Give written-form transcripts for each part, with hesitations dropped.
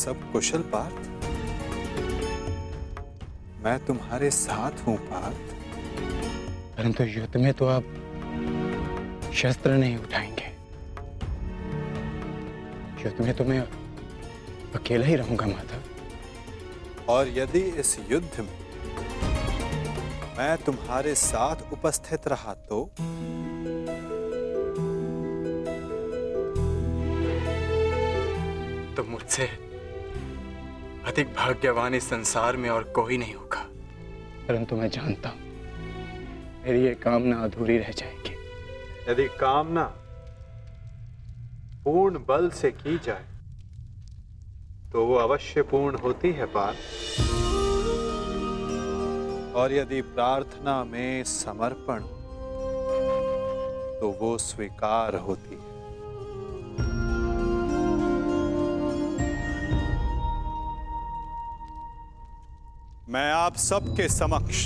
सब कुशल पार्थ? मैं तुम्हारे साथ हूं पार्थ। परंतु युद्ध में तो आप शस्त्र नहीं उठाएंगे। युद्ध में तो मैं अकेला ही रहूंगा माधव। और यदि इस युद्ध में मैं तुम्हारे साथ उपस्थित रहा तो मुझसे अधिक भाग्यवान इस संसार में और कोई नहीं होगा। परंतु मैं जानता हूं मेरी ये कामना अधूरी रह जाएगी। यदि कामना पूर्ण बल से की जाए तो वो अवश्य पूर्ण होती है पार्थ। और यदि प्रार्थना में समर्पण तो वो स्वीकार होती है। मैं आप सबके समक्ष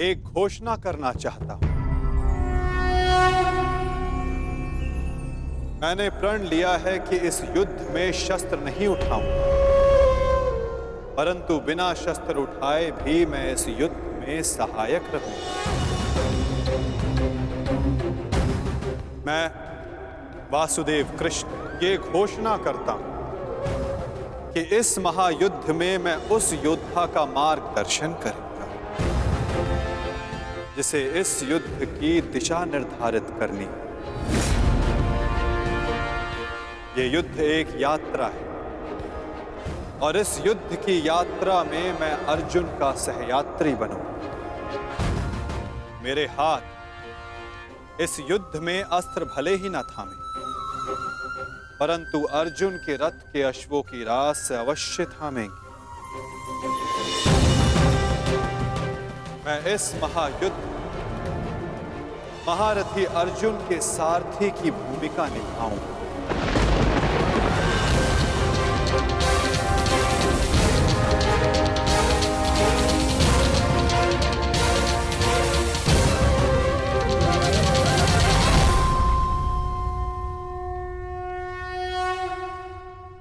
एक घोषणा करना चाहता हूं। मैंने प्रण लिया है कि इस युद्ध में शस्त्र नहीं उठाऊंगा, परंतु बिना शस्त्र उठाए भी मैं इस युद्ध में सहायक रहूंगा। मैं वासुदेव कृष्ण ये घोषणा करता हूं कि इस महायुद्ध में मैं उस योद्धा का मार्गदर्शन करूंगा जिसे इस युद्ध की दिशा निर्धारित करनी। ये युद्ध एक यात्रा है और इस युद्ध की यात्रा में मैं अर्जुन का सहयात्री बनूंगा। मेरे हाथ इस युद्ध में अस्त्र भले ही न थामे, परंतु अर्जुन के रथ के अश्वों की रास से अवश्य थामेंगे। मैं इस महायुद्ध महारथी अर्जुन के सारथी की भूमिका निभाऊंगा।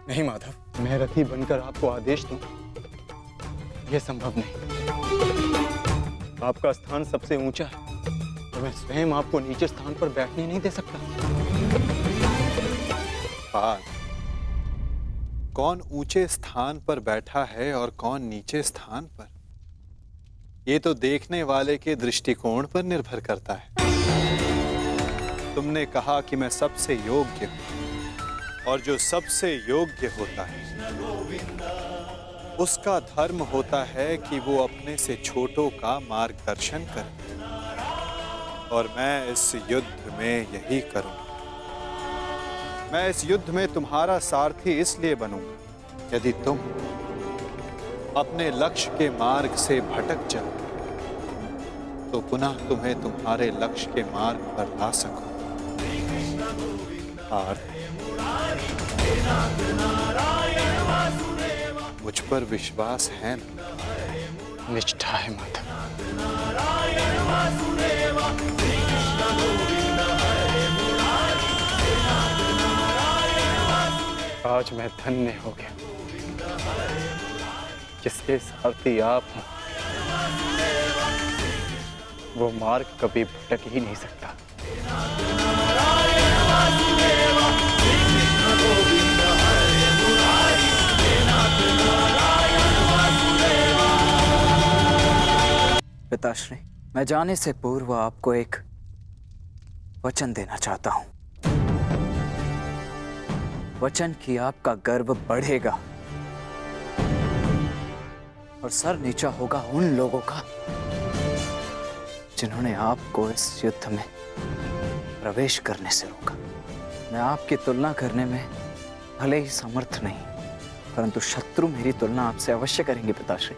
नहीं माधव, मैं रथी बनकर आपको आदेश दूं, यह संभव नहीं। आपका स्थान सबसे ऊंचा है तो मैं स्वयं आपको नीचे स्थान पर बैठने नहीं दे सकता। पार्थ, कौन ऊंचे स्थान पर बैठा है और कौन नीचे स्थान पर, ये तो देखने वाले के दृष्टिकोण पर निर्भर करता है। तुमने कहा कि मैं सबसे योग्य हूं, और जो सबसे योग्य होता है उसका धर्म होता है कि वो अपने से छोटों का मार्गदर्शन करे, और मैं इस युद्ध में यही करूंगा। मैं इस युद्ध में तुम्हारा सारथी इसलिए बनूंगा यदि तुम अपने लक्ष्य के मार्ग से भटक जाओ तो पुनः तुम्हें तुम्हारे लक्ष्य के मार्ग पर ला सकूं। मुझ पर विश्वास है ना? निष्ठा है माधव। आज मैं धन्य हो गया जिसके सारथी आप हैं। वो मार्ग कभी भटक ही नहीं सकता। पिताश्री, मैं जाने से पूर्व आपको एक वचन देना चाहता हूं। वचन कि आपका गर्व बढ़ेगा और सर नीचा होगा उन लोगों का जिन्होंने आपको इस युद्ध में प्रवेश करने से रोका। मैं आपकी तुलना करने में भले ही समर्थ नहीं, परंतु शत्रु मेरी तुलना आपसे अवश्य करेंगे पिताश्री।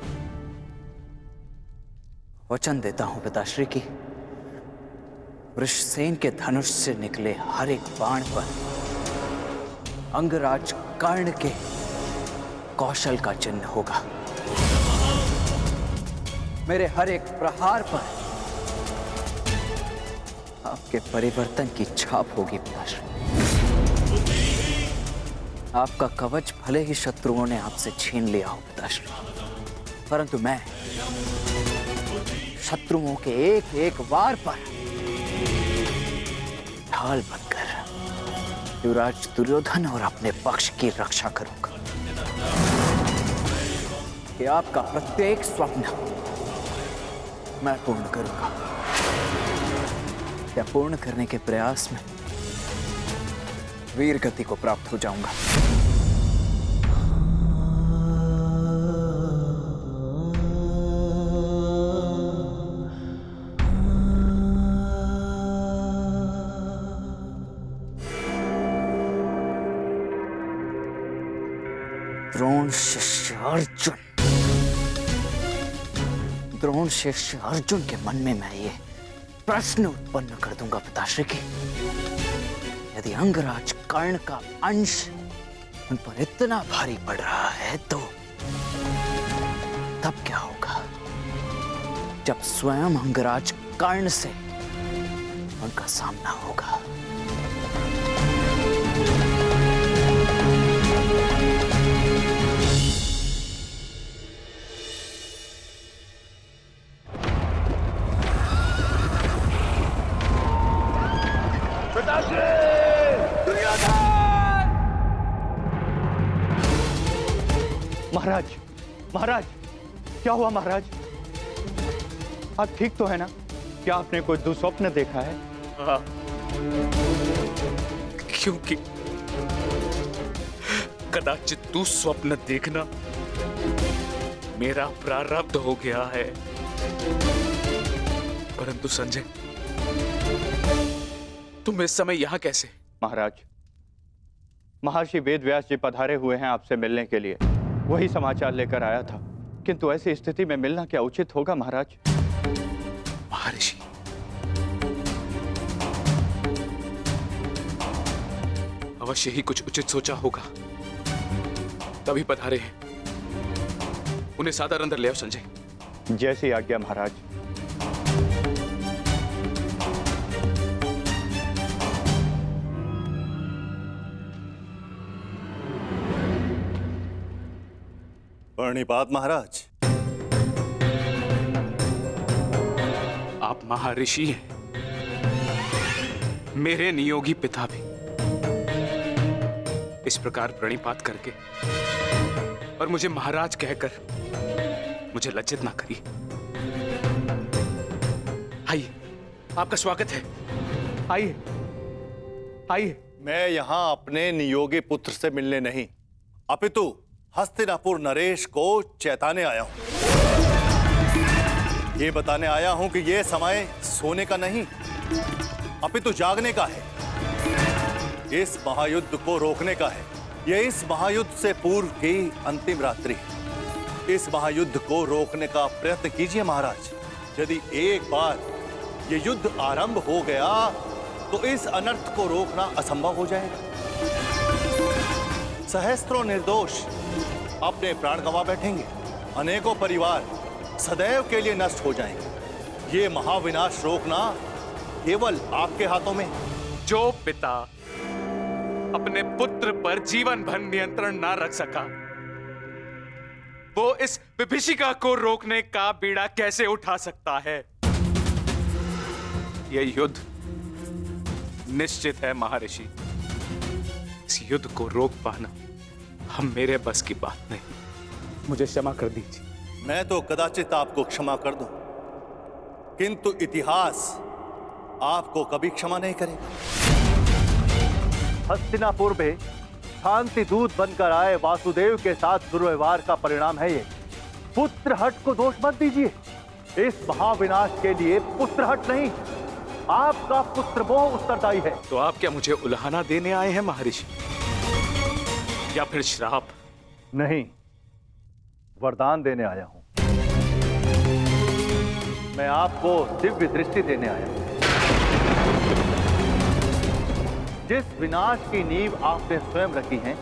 वचन देता हूं पिताश्री की वृषसेन के धनुष से निकले हर एक बाण पर अंगराज कर्ण के कौशल का चिन्ह होगा। मेरे हर एक प्रहार पर आपके परिवर्तन की छाप होगी पिताश्री। आपका कवच भले ही शत्रुओं ने आपसे छीन लिया हो पिताश्री, परंतु मैं शत्रुओं के एक एक वार पर ढाल बनकर युवराज दुर्योधन और अपने पक्ष की रक्षा करूंगा। कि आपका प्रत्येक स्वप्न मैं पूर्ण करूंगा। या पूर्ण करने के प्रयास में वीर गति को प्राप्त हो जाऊंगा। द्रोण शिष्य अर्जुन के मन में मैं ये प्रश्न उत्पन्न कर दूंगा पिताश्री की, यदि अंगराज कर्ण का अंश उन पर इतना भारी पड़ रहा है तो तब क्या होगा जब स्वयं अंगराज कर्ण से उनका सामना होगा। महाराज, महाराज, क्या हुआ महाराज? आप ठीक तो है ना? क्या आपने कोई दुस्वप्न देखा है? हाँ, क्योंकि कदाचित दुस्वप्न देखना मेरा प्रारब्ध हो गया है। परंतु संजय, तुम इस समय यहां कैसे? महाराज, महर्षि वेदव्यास जी पधारे हुए हैं आपसे मिलने के लिए, वही समाचार लेकर आया था। किंतु ऐसी स्थिति में मिलना क्या उचित होगा महाराज? महर्षि, अवश्य ही कुछ उचित सोचा होगा, तभी पधारे हैं। उन्हें सादर अंदर ले आओ संजय। जैसी आज्ञा महाराज। प्रणिपात महाराज। आप महर्षि हैं, मेरे नियोगी पिता भी। इस प्रकार प्रणिपात करके और मुझे महाराज कहकर मुझे लज्जित ना करिए। आइए, आपका स्वागत है। आइए, आइए। मैं यहां अपने नियोगी पुत्र से मिलने नहीं, अपितु हस्तिनापुर नरेश को चेताने आया हूं। ये बताने आया हूं कि ये समय सोने का नहीं, अपितु जागने का है। इस महायुद्ध को रोकने का है। ये इस महायुद्ध से पूर्व की अंतिम रात्रि है। इस महायुद्ध को रोकने का प्रयत्न कीजिए महाराज। यदि एक बार ये युद्ध आरंभ हो गया तो इस अनर्थ को रोकना असंभव हो जाएगा। सहस्त्रों निर्दोष अपने प्राण गंवा बैठेंगे, अनेकों परिवार सदैव के लिए नष्ट हो जाएंगे। ये महाविनाश रोकना केवल आपके हाथों में। जो पिता अपने पुत्र पर जीवन भर नियंत्रण ना रख सका, वो इस विभीषिका को रोकने का बीड़ा कैसे उठा सकता है? यह युद्ध निश्चित है महर्षि। इस युद्ध को रोक पाना हम मेरे बस की बात नहीं। मुझे क्षमा कर दीजिए। मैं तो कदाचित आपको क्षमा कर दूं, किंतु इतिहास आपको कभी क्षमा नहीं करेगा। हस्तिनापुर में शांति दूत बनकर आए वासुदेव के साथ दुर्व्यवहार का परिणाम है ये। पुत्र हट को दोष मत दीजिए। इस महाविनाश के लिए पुत्र हट नहीं, आपका पुत्र मोह उत्तरदायी है। तो आप क्या मुझे उल्हाना देने आए हैं महर्षि, या फिर श्राप? नहीं, वरदान देने आया हूं। मैं आपको दिव्य दृष्टि देने आया हूं। जिस विनाश की नींव आपने स्वयं रखी है,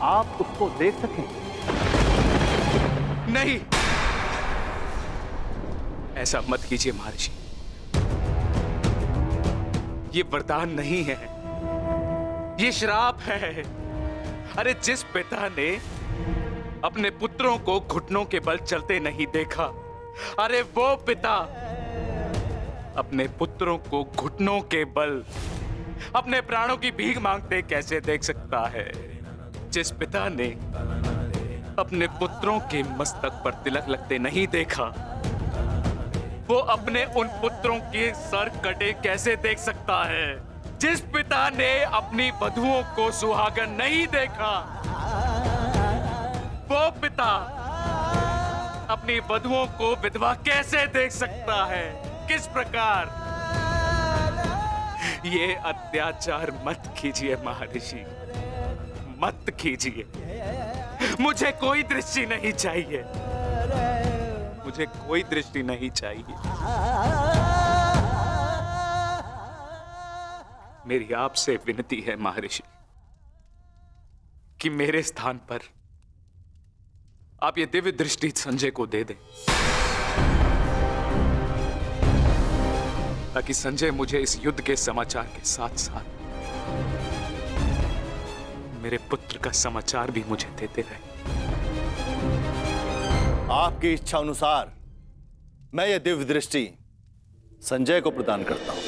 आप उसको देख सकें। नहीं, ऐसा मत कीजिए महर्षि। ये वरदान नहीं है, ये श्राप है। अरे जिस पिता ने अपने पुत्रों को घुटनों के बल चलते नहीं देखा, अरे वो पिता अपने पुत्रों को घुटनों के बल अपने प्राणों की भीख मांगते कैसे देख सकता है? जिस पिता ने अपने पुत्रों के मस्तक पर तिलक लगते नहीं देखा, वो अपने उन पुत्रों के सर कटे कैसे देख सकता है? जिस पिता ने अपनी वधुओं को सुहागन नहीं देखा, वो पिता अपनी वधुओं को विधवा कैसे देख सकता है? किस प्रकार? ये अत्याचार मत कीजिए महर्षि, मत कीजिए। मुझे कोई दृष्टि नहीं चाहिए, मुझे कोई दृष्टि नहीं चाहिए। मेरी आपसे विनती है महर्षि कि मेरे स्थान पर आप ये दिव्य दृष्टि संजय को दे दें, ताकि संजय मुझे इस युद्ध के समाचार के साथ साथ मेरे पुत्र का समाचार भी मुझे देते रहे। आपकी इच्छा अनुसार मैं ये दिव्य दृष्टि संजय को प्रदान करता हूं।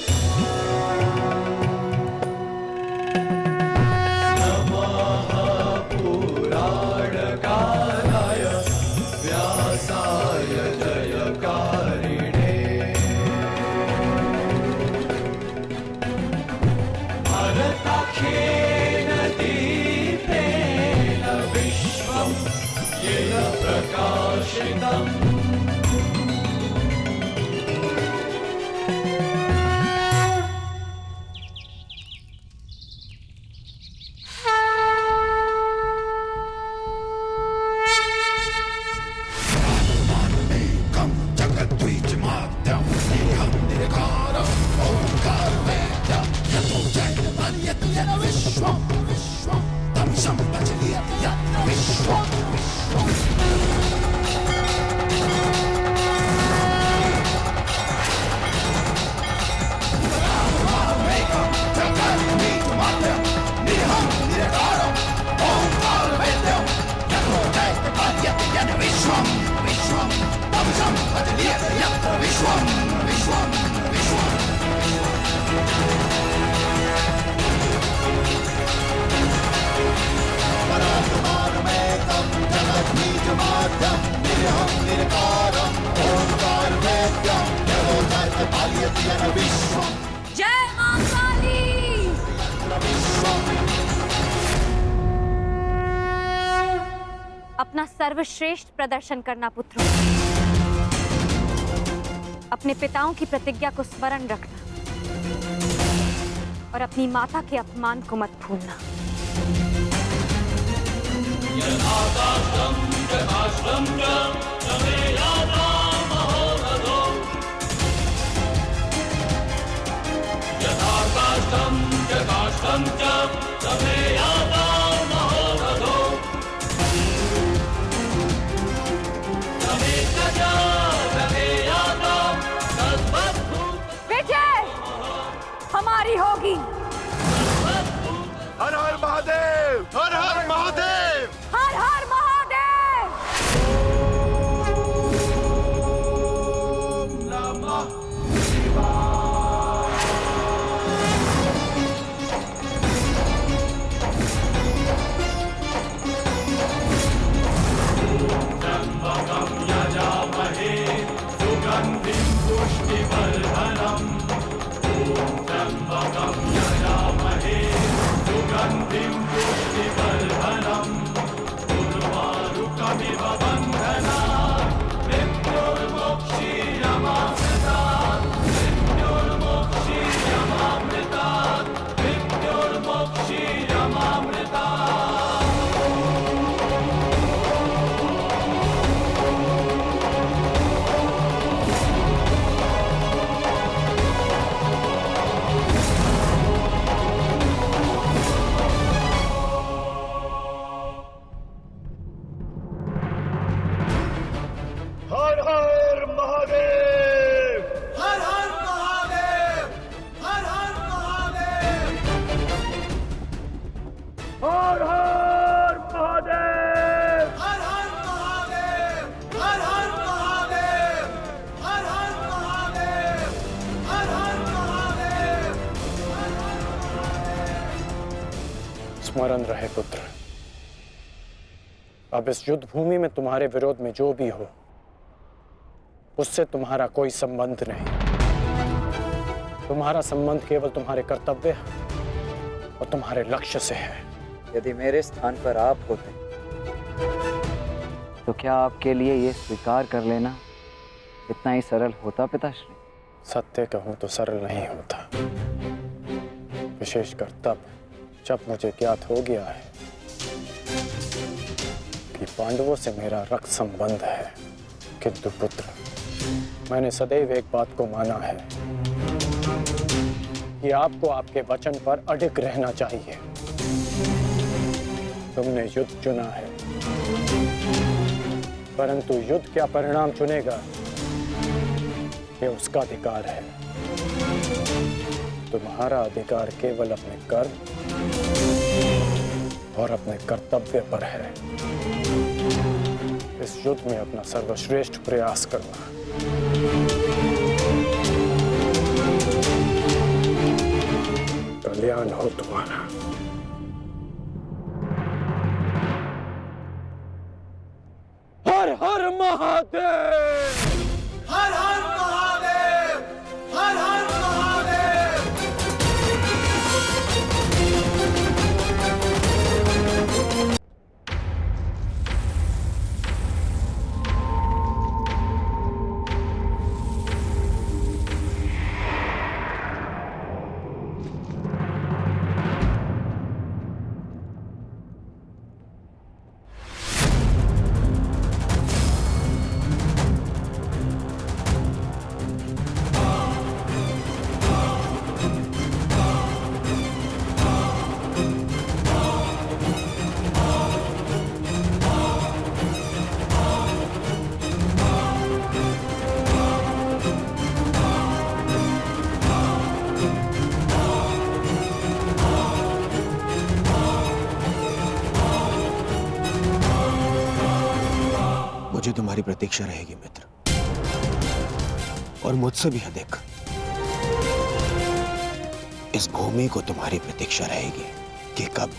जय मां काली। अपना सर्वश्रेष्ठ प्रदर्शन करना पुत्रों, अपने पिताओं की प्रतिज्ञा को स्मरण रखना और अपनी माता के अपमान को मत भूलना। विजय हमारी होगी। हर हर महादेव, हर हर महादेव, हर हर महादेव। सुगंधिं पुष्टिवर्धनम् स्मरण रहे पुत्र, अब इस युद्ध भूमि में तुम्हारे विरोध में जो भी हो, उससे तुम्हारा कोई संबंध नहीं। तुम्हारा संबंध केवल तुम्हारे कर्तव्य और तुम्हारे लक्ष्य से है। यदि मेरे स्थान पर आप होते तो क्या आपके लिए ये स्वीकार कर लेना इतना ही सरल होता पिताश्री? सत्य कहूं तो सरल नहीं होता, विशेषकर तब जब मुझे ज्ञात हो गया है कि पांडवों से मेरा रक्त संबंध है। किंतु पुत्र, मैंने सदैव एक बात को माना है कि आपको आपके वचन पर अडिग रहना चाहिए। तुमने युद्ध चुना है, परंतु युद्ध क्या परिणाम चुनेगा ये उसका अधिकार है। तुम्हारा अधिकार केवल अपने कर्म और अपने कर्तव्य पर है। इस युद्ध में अपना सर्वश्रेष्ठ प्रयास करना। कल्याण हो तुम्हारा। हर हर महादेव! हर हर महादेव! हर हर महादेव! मुझे तुम्हारी प्रतीक्षा रहेगी मित्र, और मुझसे भी अधिक इस भूमि को तुम्हारी प्रतीक्षा रहेगी कि कब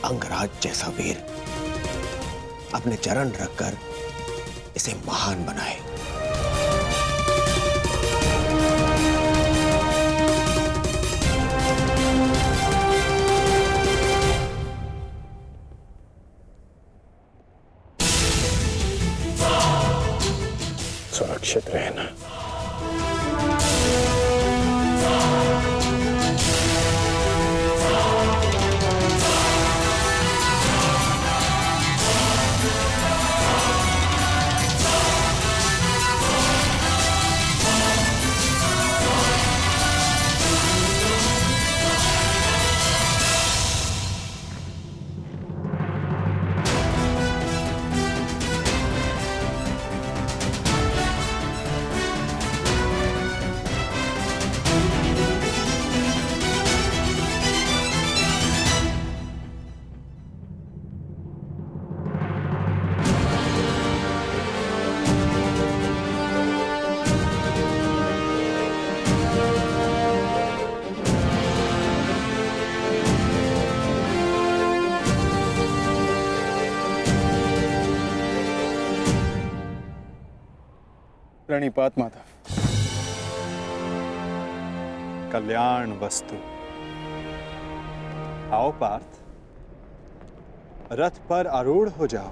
अंगराज जैसा वीर अपने चरण रखकर इसे महान बनाए। सुरक्षित रहना। प्रणिपात माता। कल्याण वस्तु। आओ पार्थ, रथ पर आरूढ़ हो जाओ।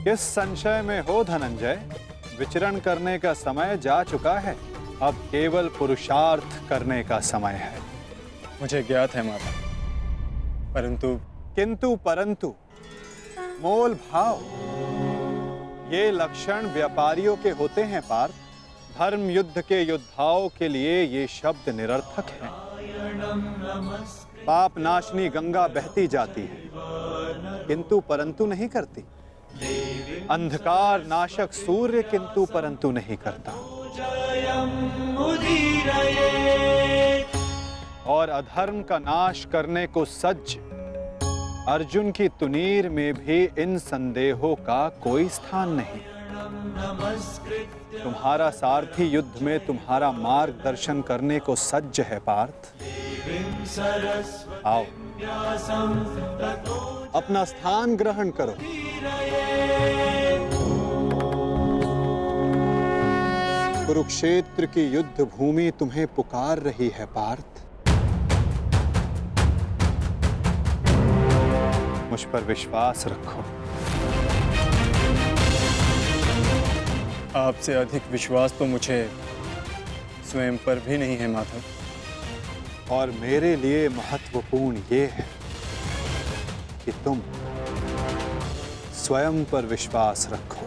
किस संशय में हो धनंजय? विचरण करने का समय जा चुका है, अब केवल पुरुषार्थ करने का समय है। मुझे ज्ञात है माता, किंतु परंतु मोल भाव, ये लक्षण व्यापारियों के होते हैं पार्थ। धर्म युद्ध के योद्धाओं के लिए ये शब्द निरर्थक हैं। पाप नाशनी गंगा बहती जाती है, किंतु परंतु नहीं करती। अंधकार नाशक सूर्य किंतु परंतु नहीं करता। और अधर्म का नाश करने को सज्ज अर्जुन की तुनीर में भी इन संदेहों का कोई स्थान नहीं। तुम्हारा सारथी युद्ध में तुम्हारा मार्गदर्शन करने को सज्ज है पार्थ। आओ, अपना स्थान ग्रहण करो। कुरुक्षेत्र की युद्ध भूमि तुम्हें पुकार रही है पार्थ। मुझ पर विश्वास रखो। आपसे अधिक विश्वास तो मुझे स्वयं पर भी नहीं है माधव। और मेरे लिए महत्वपूर्ण ये है कि तुम स्वयं पर विश्वास रखो।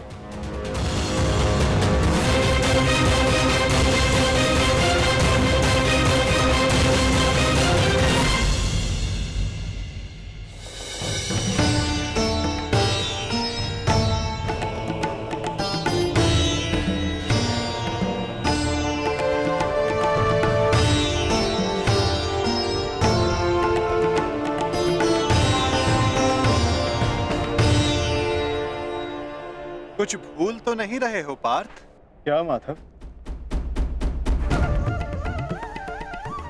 कुछ भूल तो नहीं रहे हो पार्थ? क्या माधव?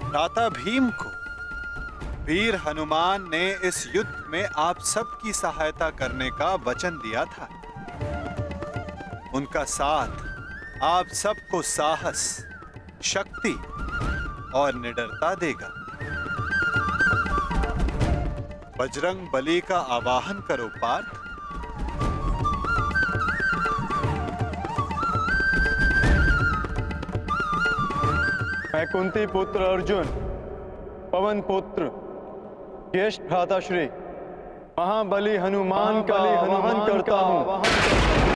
भ्राता भीम को वीर हनुमान ने इस युद्ध में आप सबकी सहायता करने का वचन दिया था। उनका साथ आप सबको साहस, शक्ति और निडरता देगा। बजरंग बली का आवाहन करो पार्थ। मैं कुंती पुत्र अर्जुन, पवन पुत्र, ज्येष्ठ भ्राताश्री, महाबली हनुमान का आवाहन करता हूँ।